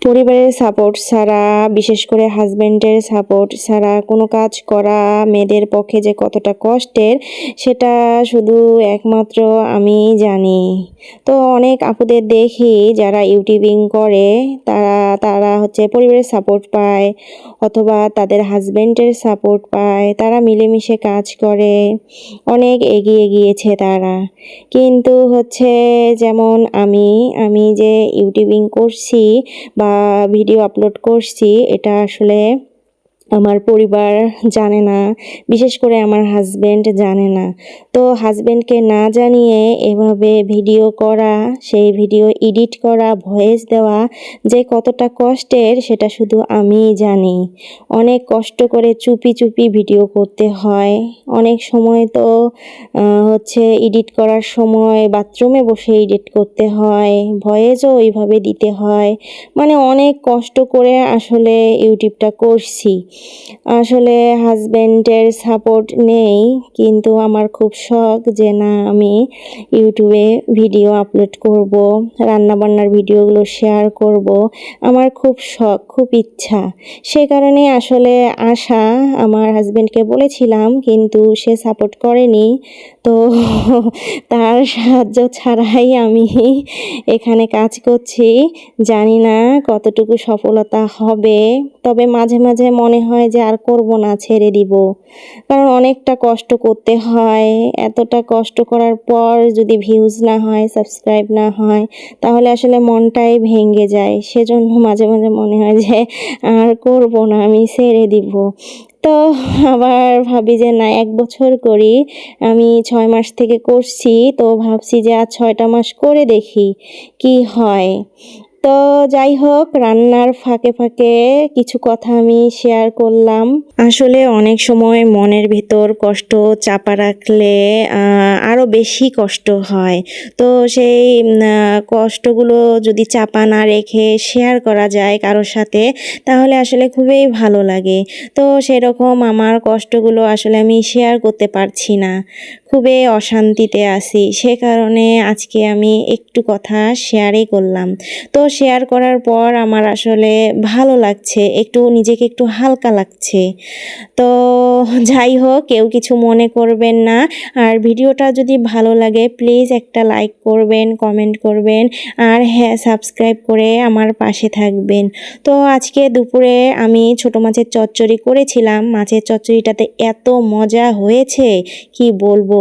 পরিবারের সাপোর্ট ছাড়া, বিশেষ করে হাজবেন্ডের সাপোর্ট ছাড়া কোনো কাজ করা মেয়েদের পক্ষে যে কতটা কষ্টের সেটা শুধু একমাত্র আমিই জানি। তো অনেক আপুদের দেখি যারা ইউটিউবিং করে তারা হচ্ছে পরিবারের সাপোর্ট পায় অথবা তাদের হাজবেন্ডের সাপোর্ট পায়, তারা মিলেমিশে কাজ করে, অনেক এগিয়ে গিয়েছে তারা। কিন্তু হচ্ছে যেমন আমি যে ইউটিউবিং করছি বা ভিডিও আপলোড করছি, এটা আসলে আমার পরিবার জানে না, বিশেষ করে আমার হাজবেন্ড জানে না। তো হাজবেন্ডকে না জানিয়ে এভাবে ভিডিও করা, সেই ভিডিও এডিট করা, ভয়েস দেওয়া যে কতটা কষ্টের সেটা শুধু আমিই জানি। অনেক কষ্ট করে চুপি চুপি ভিডিও করতে হয়। অনেক সময় তো হচ্ছে এডিট করার সময় বাথরুমে বসে এডিট করতে হয়, ভয়েসও ওইভাবে দিতে হয়। মানে অনেক কষ্ট করে আসলে ইউটিউবটা করছি। আসলে হাজবেন্ডের সাপোর্ট নেই, কিন্তু আমার খুব শখ যে না আমি ইউটিউবে ভিডিও আপলোড করব, রান্নাবান্নার ভিডিওগুলো শেয়ার করব। আমার খুব শখ, খুব ইচ্ছা। সে কারণে আসলে আশা আমার হাজবেন্ডকে বলেছিলাম, কিন্তু সে সাপোর্ট করেনি। তো তার সাহায্য ছাড়াই আমি এখানে কাজ করছি। জানি না কতটুকু সফলতা হবে, তবে মাঝে মাঝে মনে হয় যে আর করব না, ছেড়ে দিব। কারণ অনেকটা কষ্ট করতে হয়। এতটা কষ্ট করার পর যদি ভিউজ না হয়, সাবস্ক্রাইব না হয়, তাহলে আসলে মনটাই ভেঙে যায়। সেজন্য মাঝে মাঝে মনে হয় যে আর করব না, আমি ছেড়ে দিব। তো আবার ভাবি যে না, 1 বছর করি। আমি 6 মাস থেকে করছি, তো ভাবছি যে আর 6টা মাস করে দেখি কি হয়। তো যাই হোক, রান্নার ফাঁকে ফাঁকে কিছু কথা আমি শেয়ার করলাম। আসলে অনেক সময় মনের ভিতর কষ্ট চাপা রাখলে আরও বেশি কষ্ট হয়। তো সেই কষ্টগুলো যদি চাপা না রেখে শেয়ার করা যায় কারোর সাথে, তাহলে আসলে খুবই ভালো লাগে। তো সেরকম আমার কষ্টগুলো আসলে আমি শেয়ার করতে পারছি না, খুবই অশান্তিতে আছি। সে কারণে আজকে আমি একটু কথা শেয়ারই করলাম। তো শেয়ার করার পর আমার আসলে ভালো লাগছে, একটু নিজেকে একটু হালকা লাগছে। তো যাই হোক, কেউ কিছু মনে করবেন না। আর ভিডিওটা যদি ভালো লাগে প্লিজ একটা লাইক করবেন, কমেন্ট করবেন, আর হ্যাঁ, সাবস্ক্রাইব করে আমার পাশে থাকবেন। তো আজকে দুপুরে আমি ছোটো মাছের চচ্চড়ি করেছিলাম। মাছের চচ্চড়িটাতে এত মজা হয়েছে কি বলবো।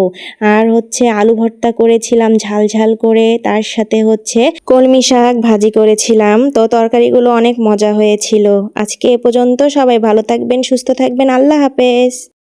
আর হচ্ছে আলু ভর্তা করেছিলাম ঝাল ঝাল করে, তার সাথে হচ্ছে কলমি শাক ভাজি করেছিলাম। তো তরকারিগুলো অনেক মজা হয়েছিল। আজকে এ পর্যন্ত। সবাই ভালো থাকবেন, সুস্থ থাকবেন। আল্লাহ হাফেজ।